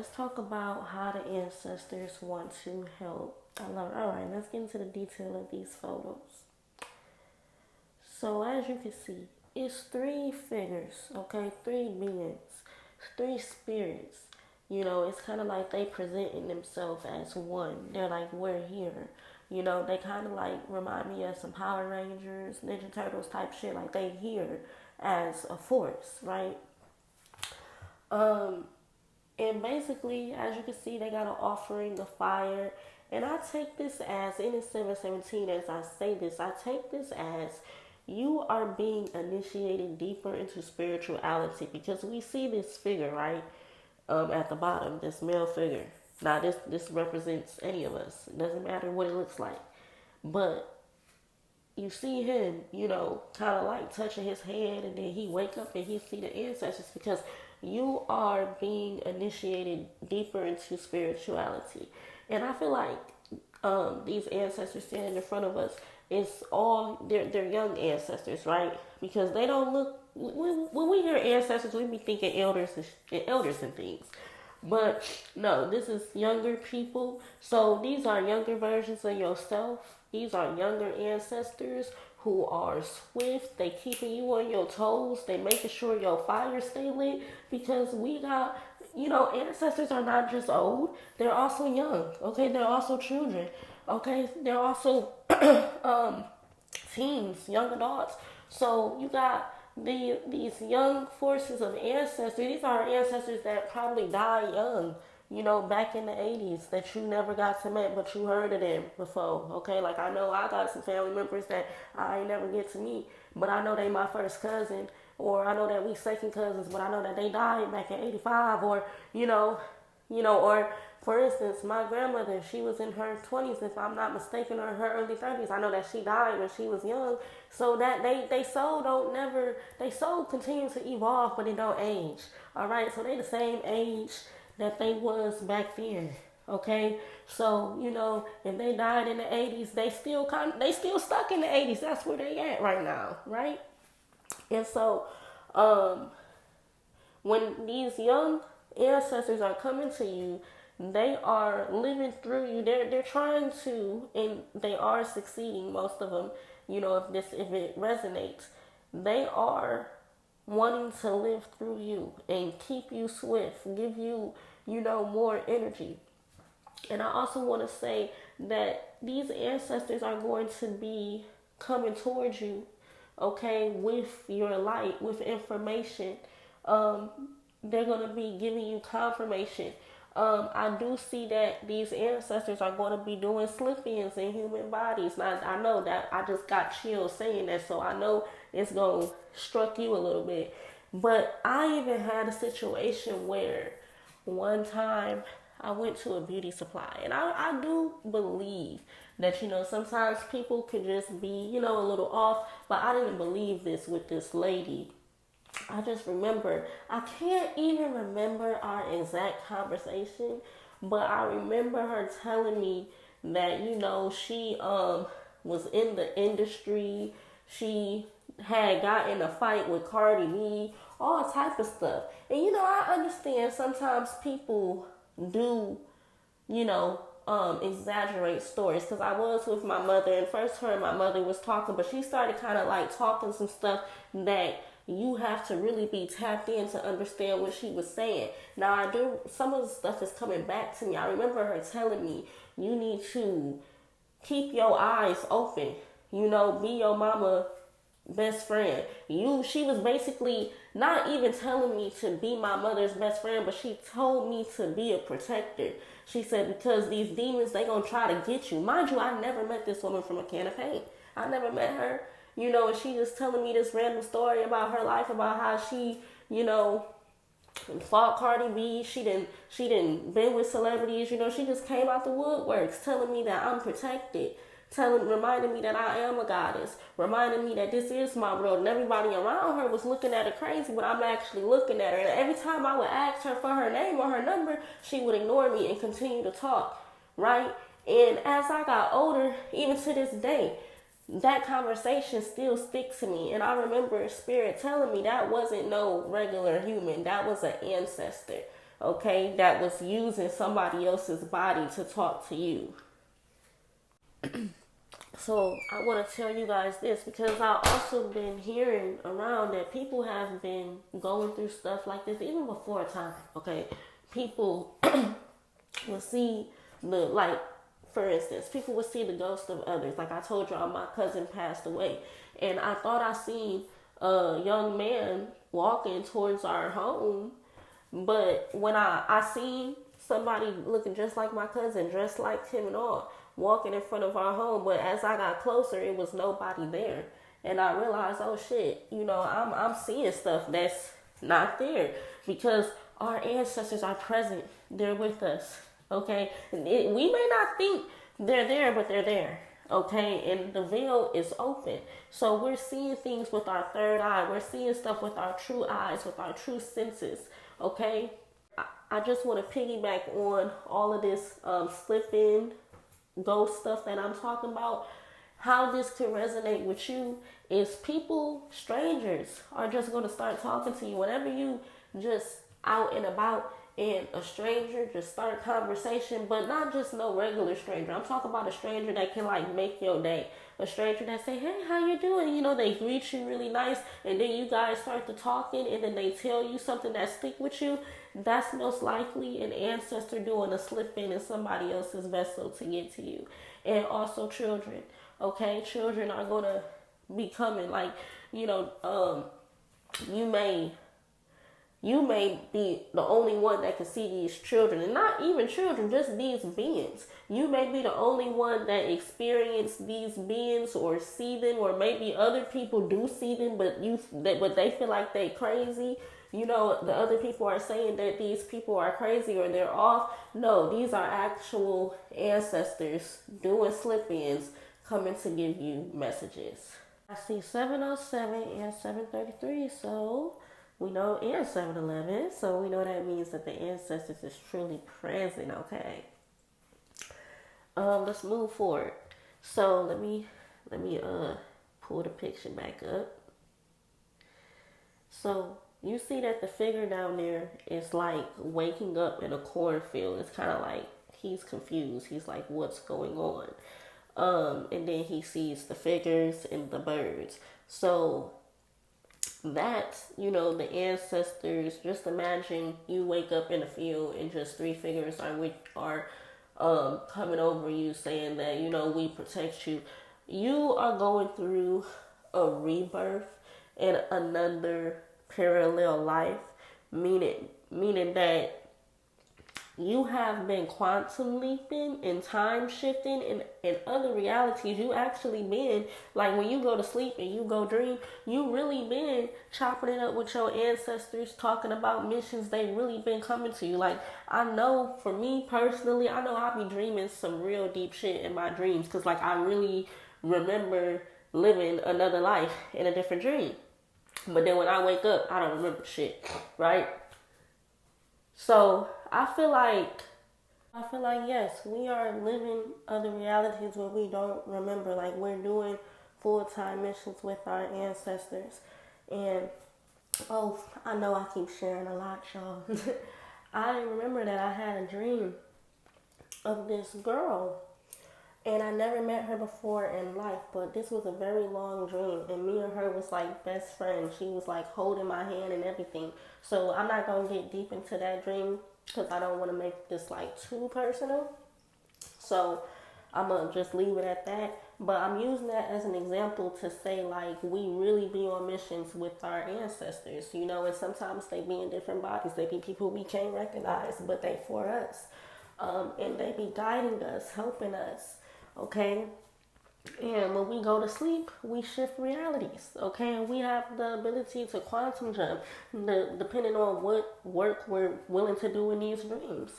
let's talk about how the ancestors want to help. All right, let's get into the detail of these photos. So as you can see, it's three figures, okay, three beings, three spirits. It's kind of like they presenting themselves as one. They're like, we're here. They kind of like remind me of some Power Rangers, Ninja Turtles type shit. Like they here as a force, right? Um, and basically, as you can see, they got an offering of fire. And I take this as, in 717, as I say this, I take this as you are being initiated deeper into spirituality because we see this figure, right? At the bottom, this male figure. Now, this represents any of us. It doesn't matter what it looks like. But you see him, kind of like touching his head, and then he wake up and he see the ancestors because you are being initiated deeper into spirituality. And I feel like these ancestors standing in front of us is all they're young ancestors, right? Because they don't look. When we hear ancestors, we be thinking elders and things. But no, this is younger people. So these are younger versions of yourself. These are younger ancestors who are swift. They keeping you on your toes. They making sure your fire stay lit because we got, ancestors are not just old. They're also young. Okay, they're also children. Okay, they're also teens, young adults. So you got these young forces of ancestors. These are ancestors that probably died young, back in the 80s that you never got to meet, but you heard of them before. Okay, like I know I got some family members that I ain't never get to meet, but I know they my first cousin, or I know that we second cousins, but I know that they died back in '85, or or for instance, my grandmother, she was in her 20s, if I'm not mistaken, or her early 30s. I know that she died when she was young. So that they soul don't never, they soul continue to evolve, but it don't age. All right, so they the same age that they was back then. Okay, so if they died in the 80s, they still stuck in the 80s. That's where they at right now, right? And so, um, when these young ancestors are coming to you, they are living through you. They're trying to, and they are succeeding. Most of them, if it resonates, they are wanting to live through you and keep you swift, give you, more energy. And I also want to say that these ancestors are going to be coming towards you, okay, with your light, with information. Um, they're going to be giving you confirmation. I do see that these ancestors are going to be doing slip-ins in human bodies. Now, I know that I just got chills saying that, so I know it's going to struck you a little bit. But I even had a situation where one time I went to a beauty supply, and I do believe that, sometimes people can just be, a little off, but I didn't believe this with this lady. I just remember, I can't even remember our exact conversation, but I remember her telling me that, she was in the industry. She had got in a fight with Cardi B, all type of stuff. And I understand sometimes people do, exaggerate stories, because I was with my mother, and first her and my mother was talking, but she started kind of like talking some stuff that you have to really be tapped in to understand what she was saying. Now, I do, some of the stuff is coming back to me. I remember her telling me, you need to keep your eyes open, be your mama best friend. She was basically not even telling me to be my mother's best friend, but she told me to be a protector. She said, because these demons, they gonna try to get you. Mind you, I never met this woman from a can of paint. I never met her, and she just telling me this random story about her life, about how she, fought Cardi B. She didn't been with celebrities. She just came out the woodworks telling me that I'm protected, reminding me that I am a goddess, reminding me that this is my world, and everybody around her was looking at her crazy, but I'm actually looking at her. And every time I would ask her for her name or her number, she would ignore me and continue to talk, right? And as I got older, even to this day, that conversation still sticks to me. And I remember Spirit telling me that wasn't no regular human, that was an ancestor. okay, that was using somebody else's body to talk to you. So I want to tell you guys this because I've also been hearing around that people have been going through stuff like this even before time. Okay, people will see the like, for instance, people will see the ghost of others. Like I told y'all, my cousin passed away, and I thought I seen a young man walking towards our home, but when I seen somebody looking just like my cousin, dressed like him and all, walking in front of our home. But as I got closer, it was nobody there, and I realized, oh shit, I'm seeing stuff that's not there because our ancestors are present. They're with us. Okay, we may not think they're there, but they're there. Okay, and the veil is open, so we're seeing things with our third eye. We're seeing stuff with our true eyes, with our true senses. Okay, I just want to piggyback on all of this slipping ghost stuff that I'm talking about. How this can resonate with you is people, strangers, are just going to start talking to you whenever you just out and about, and a stranger just start conversation, but not just no regular stranger. I'm talking about a stranger that can like make your day. A stranger that say, hey, how you doing? They greet you really nice, and then you guys start to talking, and then they tell you something that stick with you. That's most likely an ancestor doing a slip in somebody else's vessel to get to you. And also children. Okay, children are gonna be coming. Like, you may be the only one that can see these children, and not even children, just these beings. You may be the only one that experience these beings or see them, or maybe other people do see them, but they feel like they crazy. The other people are saying that these people are crazy or they're off. No, these are actual ancestors doing slip-ins, coming to give you messages. I see 707 and 733, so we know, and 711, so we know that means that the ancestors is truly present. Okay. Let's move forward. So let me pull the picture back up. So you see that the figure down there is like waking up in a cornfield. It's kind of like he's confused. He's like, what's going on? And then he sees the figures and the birds. So that's, the ancestors. Just imagine you wake up in a field and just three figures are coming over you saying that, we protect you. You are going through a rebirth in another parallel life, meaning that you have been quantum leaping and time shifting in other realities. You actually been, like when you go to sleep and you go dream, you really been chopping it up with your ancestors, talking about missions. They really been coming to you. Like, I know for me personally, I know I'll be dreaming some real deep shit in my dreams, because like I really remember living another life in a different dream. But then when I wake up, I don't remember shit, right? So I feel like yes, we are living other realities where we don't remember. Like, we're doing full-time missions with our ancestors. And I know I keep sharing a lot, y'all. I remember that I had a dream of this girl, and I never met her before in life, but this was a very long dream, and me and her was like best friends. She was like holding my hand and everything. So I'm not going to get deep into that dream because I don't want to make this like too personal. So I'm going to just leave it at that. But I'm using that as an example to say, like, we really be on missions with our ancestors, and sometimes they be in different bodies. They be people we can't recognize, but they for us. And they be guiding us, helping us. Okay, and when we go to sleep, we shift realities. Okay, and we have the ability to quantum jump, depending on what work we're willing to do in these dreams.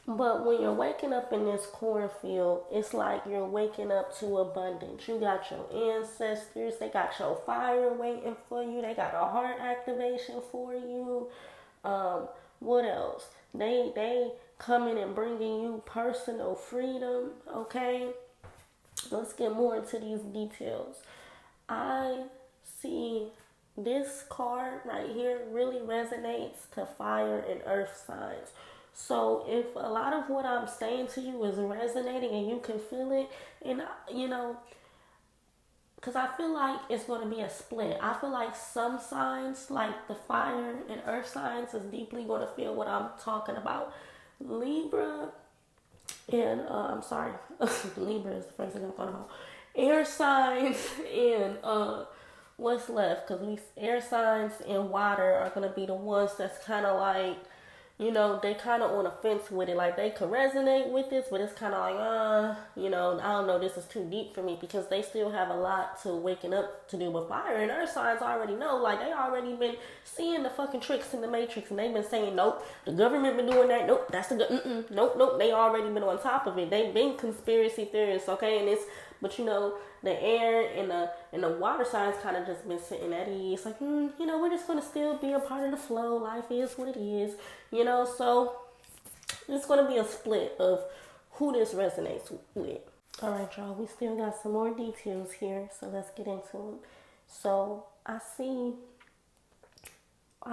But when you're waking up in this cornfield, it's like you're waking up to abundance. You got your ancestors, they got your fire waiting for you, they got a heart activation for you. What else? They coming and bringing you personal freedom. Okay. Let's get more into these details. I see this card right here really resonates to fire and earth signs. So if a lot of what I'm saying to you is resonating and you can feel it, and you know, because I feel like it's going to be a split. I feel like some signs, like the fire and earth signs, is deeply going to feel what I'm talking about. Libra and I'm sorry, Libra is the first thing I'm talking about. Air signs and what's left? Because we air signs and water are gonna be the ones that's kind of like, you know, they kind of on a fence with it. Like they could resonate with this, but it's kind of like, you know, I don't know, this is too deep for me because they still have a lot to waking up to do with fire. And earth signs already know, like they already been seeing the fucking tricks in the matrix, and they've been saying, nope, the government been doing that. Nope, that's the good. Nope. They already been on top of it. They've been conspiracy theorists, okay, and it's. But you know, the air and the water signs kind of just been sitting at ease. Like, you know, we're just gonna still be a part of the flow. Life is what it is, you know. So it's gonna be a split of who this resonates with. All right, y'all. We still got some more details here, so let's get into them. So I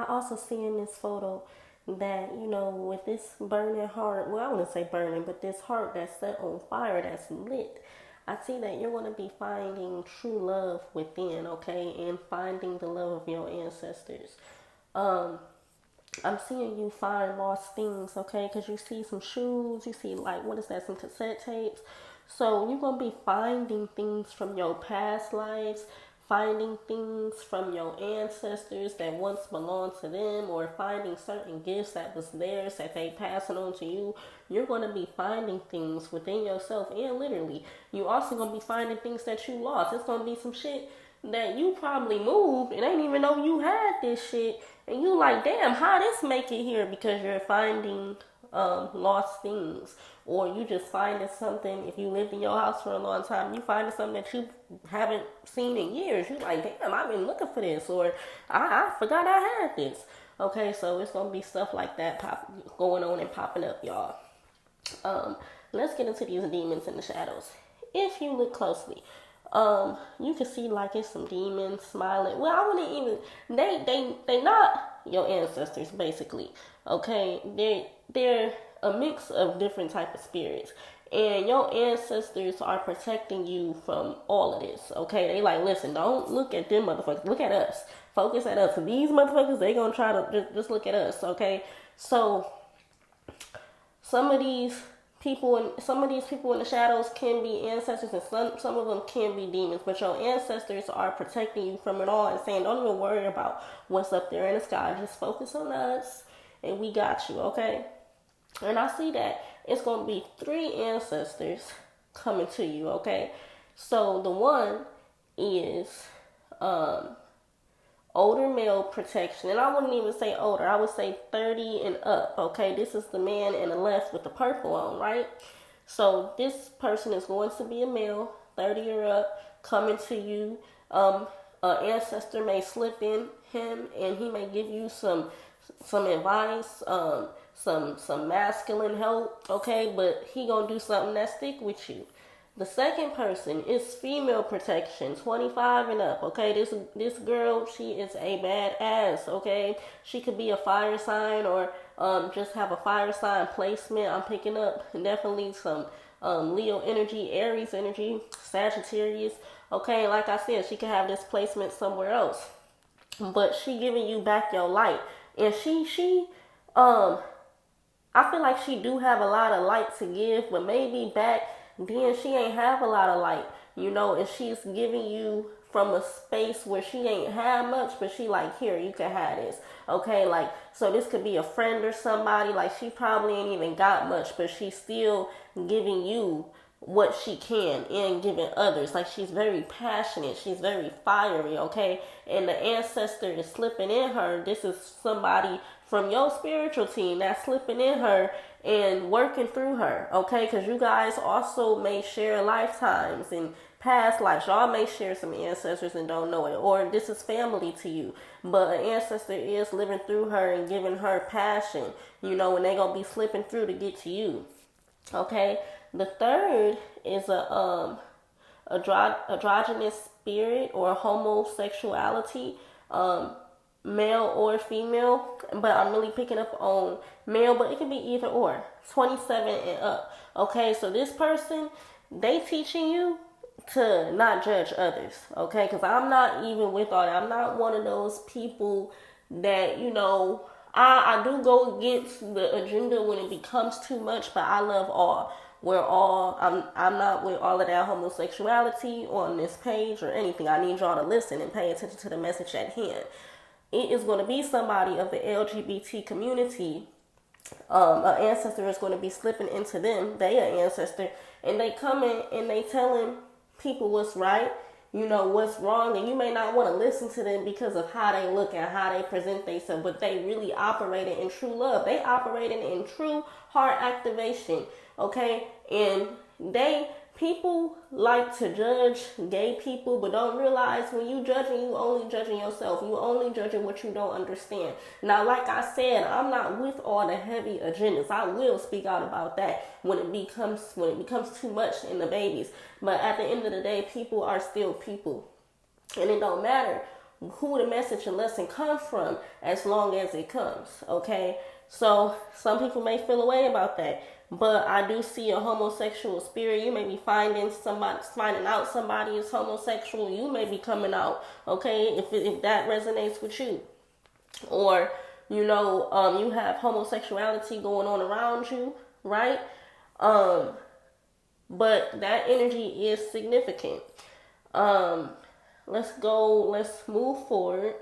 also see in this photo that, you know, with this burning heart, well, I wouldn't say burning, but this heart that's set on fire, that's lit, I see that you're going to be finding true love within, okay, and finding the love of your ancestors. I'm seeing you find lost things, okay, because you see some shoes, you see, like, what is that, some cassette tapes. So you're going to be finding things from your past lives, finding things from your ancestors that once belonged to them, or finding certain gifts that was theirs that they passing on to you. You're going to be finding things within yourself, and literally you also going to be finding things that you lost. It's going to be some shit that you probably moved and ain't even know you had this shit, and you like, damn, how this make it here? Because you're finding lost things, or you just finding something. If you lived in your house for a long time, you finding something that you haven't seen in years. You like, damn, I've been looking for this, or I forgot I had this. Okay, so it's gonna be stuff like that going on and popping up, y'all. Let's get into these demons in the shadows. If you look closely, you can see like it's some demons smiling. Well, I wouldn't even. They not your ancestors, basically. Okay, they're a mix of different type of spirits, and your ancestors are protecting you from all of this. Okay, they like, listen, don't look at them motherfuckers. Look at us. Focus at us. These motherfuckers, they gonna try to just look at us. Okay, so some of these people in the shadows can be ancestors, and some of them can be demons, but your ancestors are protecting you from it all and saying, don't even worry about what's up there in the sky, just focus on us and we got you. Okay, and I see that it's going to be 3 ancestors coming to you. Okay, so the one is older male protection, and I wouldn't even say older, I would say 30 and up. Okay, this is the man in the left with the purple on, right? So this person is going to be a male, 30 or up, coming to you. An ancestor may slip in him, and he may give you some advice, some masculine help. Okay, but he gonna do something that stick with you. The second person is female protection, 25 and up. Okay, this girl, she is a badass. Okay, she could be a fire sign, or just have a fire sign placement. I'm picking up definitely some Leo energy, Aries energy, Sagittarius. Okay, like I said, she could have this placement somewhere else, but she giving you back your light, and she I feel like she do have a lot of light to give, but maybe back then she ain't have a lot of light, you know, and she's giving you from a space where she ain't had much, but she like, here, you can have this. Okay, like, so this could be a friend or somebody, like she probably ain't even got much, but she's still giving you what she can and giving others. Like, she's very passionate, she's very fiery. Okay, and the ancestor is slipping in her. This is somebody from your spiritual team that's slipping in her and working through her. Okay, because you guys also may share lifetimes and past lives. Y'all may share some ancestors and don't know it, or this is family to you, but an ancestor is living through her and giving her passion, you know, and they gonna be slipping through to get to you. Okay, the third is a androgynous spirit or homosexuality. male or female, but I'm really picking up on male, but it can be either or, 27 and up. Okay, so this person, they teaching you to not judge others, okay? Because I'm not even with all that. I'm not one of those people that, I do go against the agenda when it becomes too much, but I love all. I'm not with all of that homosexuality on this page or anything. I need y'all to listen and pay attention to the message at hand. It is going to be somebody of the LGBT community. An ancestor is going to be slipping into them. They an ancestor, and they coming and they telling people what's right, what's wrong, and you may not want to listen to them because of how they look and how they present themselves, but they really operating in true love. They operating in true heart activation, okay? And people like to judge gay people, but don't realize when you judging, you only judging yourself. You only judging what you don't understand. Now, like I said, I'm not with all the heavy agendas. I will speak out about that when it becomes too much in the babies. But at the end of the day, people are still people. And it don't matter who the message and lesson comes from as long as it comes, okay? So some people may feel a way about that. But I do see a homosexual spirit. You may be finding out somebody is homosexual. You may be coming out, okay, if that resonates with you. Or, you have homosexuality going on around you, right? But that energy is significant. Let's move forward.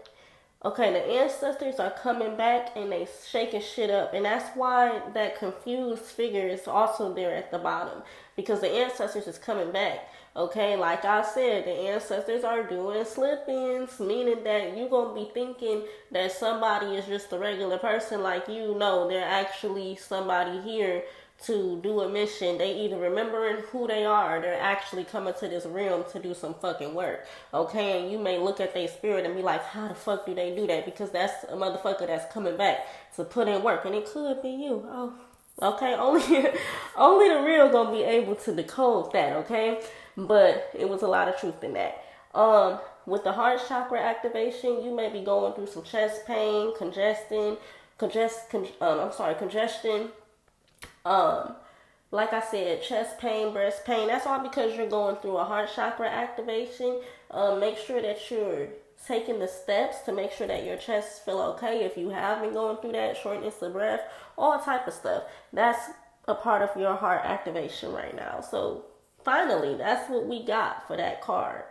Okay, the ancestors are coming back and they shaking shit up. And that's why that confused figure is also there at the bottom. Because the ancestors is coming back. Okay, like I said, the ancestors are doing slip-ins. Meaning that you're going to be thinking that somebody is just a regular person like you. No, they're actually somebody here to do a mission. They either remembering who they are or they're actually coming to this realm to do some fucking work. Okay, and you may look at their spirit and be like, how the fuck do they do that? Because that's a motherfucker that's coming back to put in work. And it could be you. Oh, okay, only the real gonna be able to decode that, okay? But it was a lot of truth in that. With the heart chakra activation, you may be going through some chest pain, congestion. Like I said, chest pain, breast pain. That's all because you're going through a heart chakra activation. Make sure that you're taking the steps to make sure that your chest feel okay. If you have been going through that, shortness of breath, all type of stuff. That's a part of your heart activation right now. So finally, that's what we got for that card.